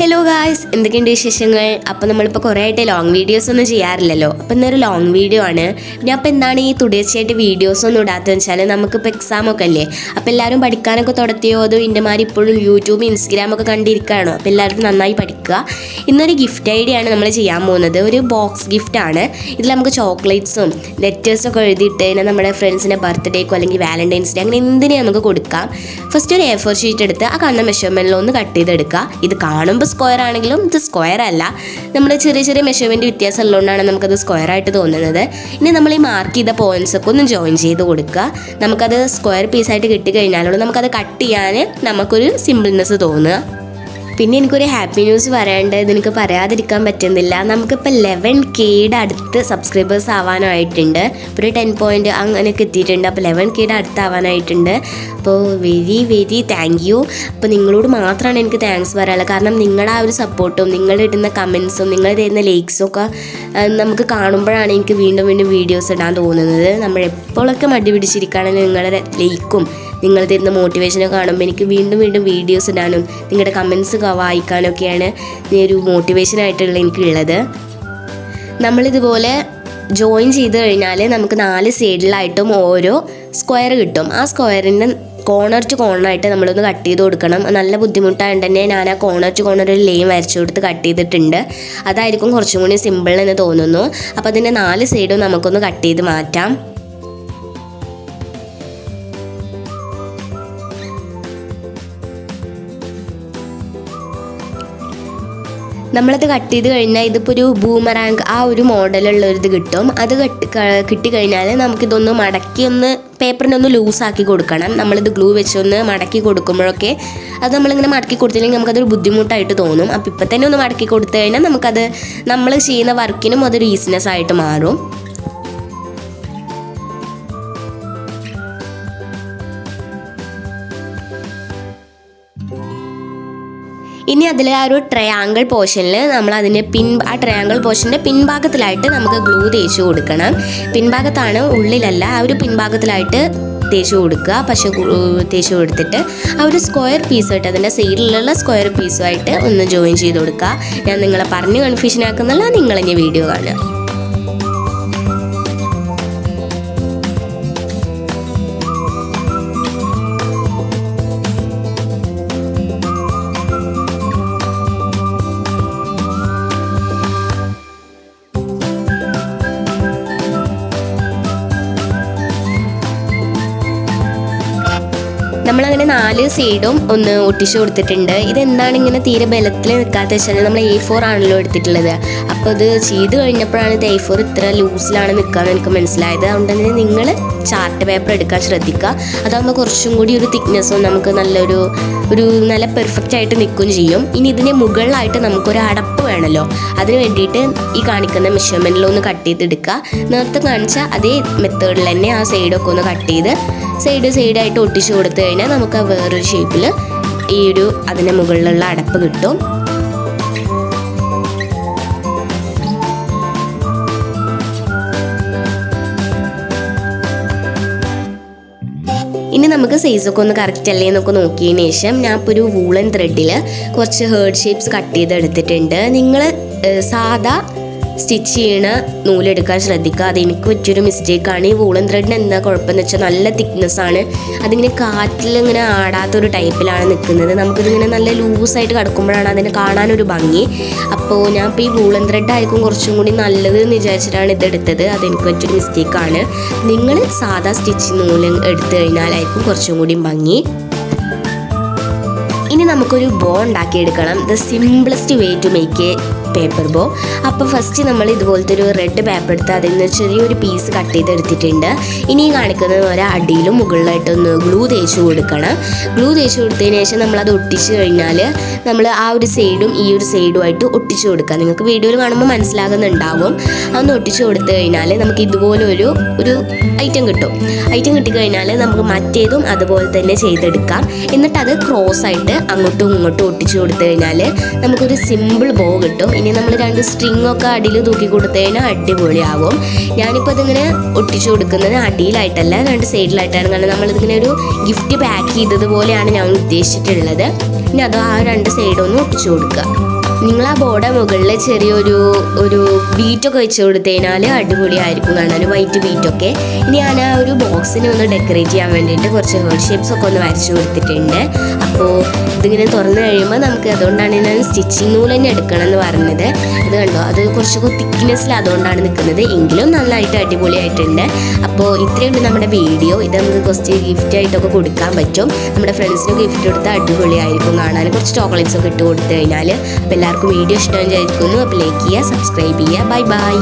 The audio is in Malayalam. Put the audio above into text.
ഹലോ ഗായ്സ്, എന്തൊക്കെയുണ്ട് വിശേഷങ്ങൾ? അപ്പോൾ നമ്മളിപ്പോൾ കുറേ ആയിട്ട് ലോങ് വീഡിയോസ് ഒന്നും ചെയ്യാറില്ലല്ലോ. അപ്പോൾ ഇന്നൊരു ലോങ് വീഡിയോ ആണ്. പിന്നെ അപ്പോൾ എന്താണ് ഈ തുടർച്ചയായിട്ട് വീഡിയോസ് ഒന്നും ഇടാത്തതെന്ന് വെച്ചാൽ നമുക്കിപ്പോൾ എക്സാമൊക്കെ അല്ലേ. അപ്പോൾ എല്ലാവരും പഠിക്കാനൊക്കെ തുടത്തിയോ അതോ ഇൻ്റെമാർ ഇപ്പോഴും യൂട്യൂബ് ഇൻസ്റ്റഗ്രാമൊക്കെ കണ്ടിരിക്കുകയാണോ? അപ്പോൾ എല്ലാവരും നന്നായി പഠിക്കുക. ഇന്നൊരു ഗിഫ്റ്റ് ഐഡിയ ആണ് നമ്മൾ ചെയ്യാൻ പോകുന്നത്. ഒരു ബോക്സ് ഗിഫ്റ്റാണ്. ഇതിൽ നമുക്ക് ചോക്ലേറ്റ്സും ലെറ്റേഴ്സൊക്കെ എഴുതിയിട്ട് പിന്നെ നമ്മുടെ ഫ്രണ്ട്സിൻ്റെ ബർത്ത്ഡേക്കോ അല്ലെങ്കിൽ വാലൻറ്റൈൻസ് ഡേ അങ്ങനെ എന്തിനേയും നമുക്ക് കൊടുക്കാം. ഫസ്റ്റ് ഒരു A4 ഷീറ്റ് എടുത്ത് ആ കാണുന്ന മെഷർമെൻറ്റിലൊന്ന് കട്ട് ചെയ്തെടുക്കുക. ഇത് കാണുമ്പോൾ സ്ക്വയർ ആണെങ്കിലും ഇത് സ്ക്വയർ അല്ല, നമ്മൾ ചെറിയ ചെറിയ മെഷർമെൻറ്റ് വ്യത്യാസം ഉള്ളതുകൊണ്ടാണ് നമുക്കത് സ്ക്വയർ ആയിട്ട് തോന്നുന്നത്. ഇനി നമ്മൾ ഈ മാർക്ക് ചെയ്ത പോയിൻറ്റ്സൊക്കെ ഒന്ന് ജോയിൻ ചെയ്ത് കൊടുക്കുക. നമുക്കത് സ്ക്വയർ പീസായിട്ട് കിട്ടിക്കഴിഞ്ഞാലുള്ളൂ നമുക്കത് കട്ട് ചെയ്യാൻ നമുക്കൊരു സിമ്പിൾനെസ് തോന്നുക. പിന്നെ എനിക്കൊരു ഹാപ്പി ന്യൂസ് പറയാണ്ട്, ഇതെനിക്ക് പറയാതിരിക്കാൻ പറ്റുന്നില്ല. നമുക്കിപ്പോൾ 11Kയുടെ അടുത്ത് സബ്സ്ക്രൈബേഴ്സ് ആവാനായിട്ടുണ്ട്. ഇപ്പോൾ ഒരു 10 പോയിൻറ്റ് അങ്ങനെയൊക്കെ എത്തിയിട്ടുണ്ട്. അപ്പോൾ 11Kയുടെ അടുത്ത് ആവാനായിട്ടുണ്ട്. അപ്പോൾ വെരി താങ്ക് യു. അപ്പോൾ നിങ്ങളോട് മാത്രമാണ് എനിക്ക് താങ്ക്സ് പറയാനുള്ളത്. കാരണം നിങ്ങളുടെ ആ ഒരു സപ്പോർട്ടും നിങ്ങൾ ഇടുന്ന കമൻസും നിങ്ങൾ തരുന്ന ലൈക്സും ഒക്കെ നമുക്ക് കാണുമ്പോഴാണ് എനിക്ക് വീണ്ടും വീഡിയോസ് ഇടാൻ തോന്നുന്നത്. നമ്മൾ എപ്പോഴൊക്കെ മടി പിടിച്ചിരിക്കുകയാണെങ്കിൽ നിങ്ങളുടെ ലൈക്കും നിങ്ങൾ തരുന്ന മോട്ടിവേഷനൊക്കെ കാണുമ്പോൾ എനിക്ക് വീണ്ടും വീഡിയോസ് ഇടാനും നിങ്ങളുടെ കമൻസ് വായിക്കാനൊക്കെയാണ് ഒരു മോട്ടിവേഷനായിട്ടുള്ള എനിക്കുള്ളത്. നമ്മളിതുപോലെ ജോയിൻ ചെയ്ത് കഴിഞ്ഞാൽ നമുക്ക് 4 സൈഡിലായിട്ടും ഓരോ സ്ക്വയർ കിട്ടും. ആ സ്ക്വയറിൻ്റെ കോർണർ ടു കോർണറായിട്ട് നമ്മളൊന്ന് കട്ട് ചെയ്ത് കൊടുക്കണം. നല്ല ബുദ്ധിമുട്ടായതുകൊണ്ട് തന്നെ ഞാൻ ആ കോർണർ ടു കോർണർ ഒരു ലൈൻ വരച്ചു കൊടുത്ത് കട്ട് ചെയ്തിട്ടുണ്ട്. അതായിരിക്കും കുറച്ചും കൂടി സിമ്പിൾ എന്ന് തോന്നുന്നു. അപ്പോൾ അതിൻ്റെ 4 സൈഡും നമുക്കൊന്ന് കട്ട് ചെയ്ത് മാറ്റാം. നമ്മളത് കട്ട് ചെയ്ത് കഴിഞ്ഞാൽ ഇതിപ്പോൾ ഒരു ബൂമറാങ്ക് ആ ഒരു മോഡലുള്ളൊരിത് കിട്ടും. അത് കിട്ടിക്കഴിഞ്ഞാൽ നമുക്കിതൊന്ന് മടക്കി ഒന്ന് പേപ്പറിനൊന്ന് ലൂസാക്കി കൊടുക്കണം. നമ്മളിത് ഗ്ലൂ വെച്ചൊന്ന് മടക്കി കൊടുക്കുമ്പോഴൊക്കെ അത് നമ്മളിങ്ങനെ മടക്കി കൊടുത്തില്ലെങ്കിൽ നമുക്കതൊരു ബുദ്ധിമുട്ടായിട്ട് തോന്നും. അപ്പോൾ ഇപ്പം തന്നെ ഒന്ന് മടക്കി കൊടുത്തു കഴിഞ്ഞാൽ നമുക്കത് നമ്മൾ ചെയ്യുന്ന വർക്കിനും അതൊരു ഈസിനെസ് ആയിട്ട് മാറും. ഇനി അതിൽ ആ ഒരു ട്രയാങ്കിൾ പോർഷനിൽ നമ്മൾ അതിൻ്റെ ആ ട്രയാങ്കിൾ പോർഷൻ്റെ പിൻഭാഗത്തിലായിട്ട് നമുക്ക് ഗ്ലൂ തേച്ച് കൊടുക്കണം. പിൻഭാഗത്താണ്, ഉള്ളിലല്ല. ആ ഒരു പിൻഭാഗത്തിലായിട്ട് തേച്ച് കൊടുക്കുക. പക്ഷേ തേച്ച് കൊടുത്തിട്ട് ആ ഒരു സ്ക്വയർ പീസായിട്ട് അതിൻ്റെ സൈഡിലുള്ള സ്ക്വയർ പീസുമായിട്ട് ഒന്ന് ജോയിൻ ചെയ്ത് കൊടുക്കുക. ഞാൻ നിങ്ങളെ പറഞ്ഞ് കൺഫ്യൂഷൻ ആക്കുന്നില്ല, നിങ്ങളിനി വീഡിയോ കാണുക. നമ്മളങ്ങനെ 4 സൈഡും ഒന്ന് ഒട്ടിച്ചു കൊടുത്തിട്ടുണ്ട്. ഇതെന്താണ് ഇങ്ങനെ തീരെ ബലത്തിൽ നിൽക്കാത്ത വെച്ചാൽ നമ്മൾ A4 ആണല്ലോ എടുത്തിട്ടുള്ളത്. അപ്പോൾ ഇത് ചെയ്ത് കഴിഞ്ഞപ്പോഴാണ് ഇത് A4 ഇത്ര ലൂസിലാണ് നിൽക്കുകയെന്ന് എനിക്ക് മനസ്സിലായത്. അതുകൊണ്ട് തന്നെ നിങ്ങൾ ചാർട്ട് പേപ്പർ എടുക്കാൻ ശ്രദ്ധിക്കുക. അതാകുമ്പോൾ കുറച്ചും കൂടി ഒരു തിക്നെസ്സും നമുക്ക് നല്ല പെർഫെക്റ്റ് ആയിട്ട് നിൽക്കുകയും ചെയ്യും. ഇനി ഇതിന് മുകളിലായിട്ട് നമുക്കൊരു അടപ്പ് വേണമല്ലോ. അതിന് വേണ്ടിയിട്ട് ഈ കാണിക്കുന്ന മെഷർമെൻറ്റിലൊന്ന് കട്ട് ചെയ്തെടുക്കുക. നേരത്തെ കാണിച്ച അതേ മെത്തേഡിൽ തന്നെ ആ സൈഡൊക്കെ ഒന്ന് കട്ട് ചെയ്ത് സൈഡായിട്ട് ഒട്ടിച്ചു കൊടുത്തു കഴിഞ്ഞാൽ നമുക്ക് ആ വേറൊരു ഷേപ്പിൽ അതിൻ്റെ മുകളിലുള്ള അടപ്പ് കിട്ടും. ഇനി നമുക്ക് സൈസൊക്കെ ഒന്ന് കറക്റ്റ് അല്ലേ എന്നൊക്കെ നോക്കിയതിന് ശേഷം ഞാൻ ഇപ്പോൾ ഒരു വൂളൻ ത്രെഡിൽ കുറച്ച് ഹേർട്ട് ഷേപ്സ് കട്ട് ചെയ്തെടുത്തിട്ടുണ്ട്. നിങ്ങൾ സാധാ സ്റ്റിച്ച് ചെയ്യണ നൂലെടുക്കാൻ ശ്രദ്ധിക്കുക. അതെനിക്ക് പറ്റിയൊരു മിസ്റ്റേക്കാണ്. ഈ വൂളൻ ത്രെഡിന് എന്താ കുഴപ്പമെന്ന് വെച്ചാൽ നല്ല തിക്നെസ്സാണ്. അതിങ്ങനെ കാറ്റിലിങ്ങനെ ആടാത്തൊരു ടൈപ്പിലാണ് നിൽക്കുന്നത്. നമുക്കിതിങ്ങനെ നല്ല ലൂസായിട്ട് കിടക്കുമ്പോഴാണ് അതിന് കാണാനൊരു ഭംഗി. അപ്പോൾ ഞാൻ ഇപ്പോൾ ഈ വൂളൻ ത്രെഡ് ആയിരിക്കും കുറച്ചും കൂടി നല്ലത് എന്ന് വിചാരിച്ചിട്ടാണ് ഇതെടുത്തത്. അതെനിക്ക് പറ്റിയൊരു മിസ്റ്റേക്കാണ്. നിങ്ങൾ സാധാ സ്റ്റിച്ച് നൂല് എടുത്തു കഴിഞ്ഞാലായിരിക്കും കുറച്ചും കൂടി ഭംഗി. ഇനി നമുക്കൊരു ബോ ഉണ്ടാക്കിയെടുക്കണം. The simplest way to make a paper bow. അപ്പോൾ ഫസ്റ്റ് നമ്മൾ ഇതുപോലത്തെ ഒരു റെഡ് പേപ്പർ എടുത്ത് അതിൽ നിന്ന് ചെറിയൊരു പീസ് കട്ട് ചെയ്തെടുത്തിട്ടുണ്ട്. ഇനി കാണിക്കുന്നത് പോലെ അടിയിലും മുകളിലായിട്ടൊന്ന് ഗ്ലൂ തേച്ച് കൊടുക്കണം. ഗ്ലൂ തേച്ച് കൊടുത്തതിന് ശേഷം നമ്മളത് ഒട്ടിച്ച് കഴിഞ്ഞാൽ നമ്മൾ ആ ഒരു സൈഡും ഈ ഒരു സൈഡുമായിട്ട് ഒട്ടിച്ച് കൊടുക്കുക. നിങ്ങൾക്ക് വീഡിയോയിൽ കാണുമ്പോൾ മനസ്സിലാകുന്നുണ്ടാവും. അതൊന്ന് ഒട്ടിച്ച് കൊടുത്തു കഴിഞ്ഞാൽ നമുക്ക് ഇതുപോലെ ഒരു ഐറ്റം കിട്ടും. ഐറ്റം കിട്ടിക്കഴിഞ്ഞാൽ നമുക്ക് മറ്റേതും അതുപോലെ തന്നെ ചെയ്തെടുക്കാം. എന്നിട്ട് അത് ക്രോസ് ആയിട്ട് അങ്ങോട്ടും ഇങ്ങോട്ടും ഒട്ടിച്ചു കൊടുത്തു കഴിഞ്ഞാൽ നമുക്കൊരു സിമ്പിൾ ബോ കിട്ടും. ഇനി നമ്മൾ 2 സ്ട്രിങ്ങൊക്കെ അടിയിൽ തൂക്കി കൊടുത്തു കഴിഞ്ഞാൽ അടിപൊളിയാവും. ഞാനിപ്പോൾ ഇതിങ്ങനെ ഒട്ടിച്ചു കൊടുക്കുന്നത് അടിയിലായിട്ടല്ല, 2 സൈഡിലായിട്ടാണ്. കാരണം നമ്മളിതിങ്ങനെ ഒരു ഗിഫ്റ്റ് പാക്ക് ചെയ്തതുപോലെയാണ് ഞാൻ ഉദ്ദേശിച്ചിട്ടുള്ളത്. ഇനി അത് ആ 2 സൈഡൊന്ന് ഒട്ടിച്ചു കൊടുക്കുക. നിങ്ങൾ ആ ബോർഡ് മുകളിൽ ചെറിയൊരു ബീറ്റൊക്കെ വെച്ച് കൊടുത്തു കഴിഞ്ഞാൽ അടിപൊളിയായിരിക്കും കാണാൻ, വൈറ്റ് ബീറ്റൊക്കെ. ഇനി ഞാൻ ആ ഒരു ബോക്സിനെ ഒന്ന് ഡെക്കറേറ്റ് ചെയ്യാൻ വേണ്ടിയിട്ട് കുറച്ച് ഹേർട്ട് ഷേപ്സ് ഒക്കെ ഒന്ന് വരച്ചു കൊടുത്തിട്ടുണ്ട്. അപ്പോൾ ഇതിങ്ങനെ തുറന്നു കഴിയുമ്പോൾ നമുക്ക്, അതുകൊണ്ടാണ് ഞാൻ സ്റ്റിച്ചിങ് നൂല് തന്നെ എടുക്കണം എന്ന് പറഞ്ഞത്. അത് കണ്ടോ, അത് കുറച്ചൊക്കെ തിക്നെസ്സിൽ അതുകൊണ്ടാണ് നിൽക്കുന്നത്, എങ്കിലും നന്നായിട്ട് അടിപൊളിയായിട്ടുണ്ട്. അപ്പോൾ ഇത്രയുണ്ട് നമ്മുടെ വീഡിയോ. ഇത് നമുക്ക് കുറച്ച് ഗിഫ്റ്റ് ആയിട്ടൊക്കെ കൊടുക്കാൻ പറ്റും. നമ്മുടെ ഫ്രണ്ട്സിന് ഗിഫ്റ്റ് കൊടുത്താൽ അടിപൊളിയായിരിക്കും കാണാൻ, കുറച്ച് ചോക്ലേറ്റ്സ് ഒക്കെ ഇട്ട് കൊടുത്തു കഴിഞ്ഞാൽ. അപ്പോൾ എല്ലാവർക്കും വീഡിയോ ഇഷ്ടം വിചാരിക്കുന്നു. അപ്പോൾ ലൈക്ക് ചെയ്യുക, സബ്സ്ക്രൈബ് ചെയ്യുക. Bye bye.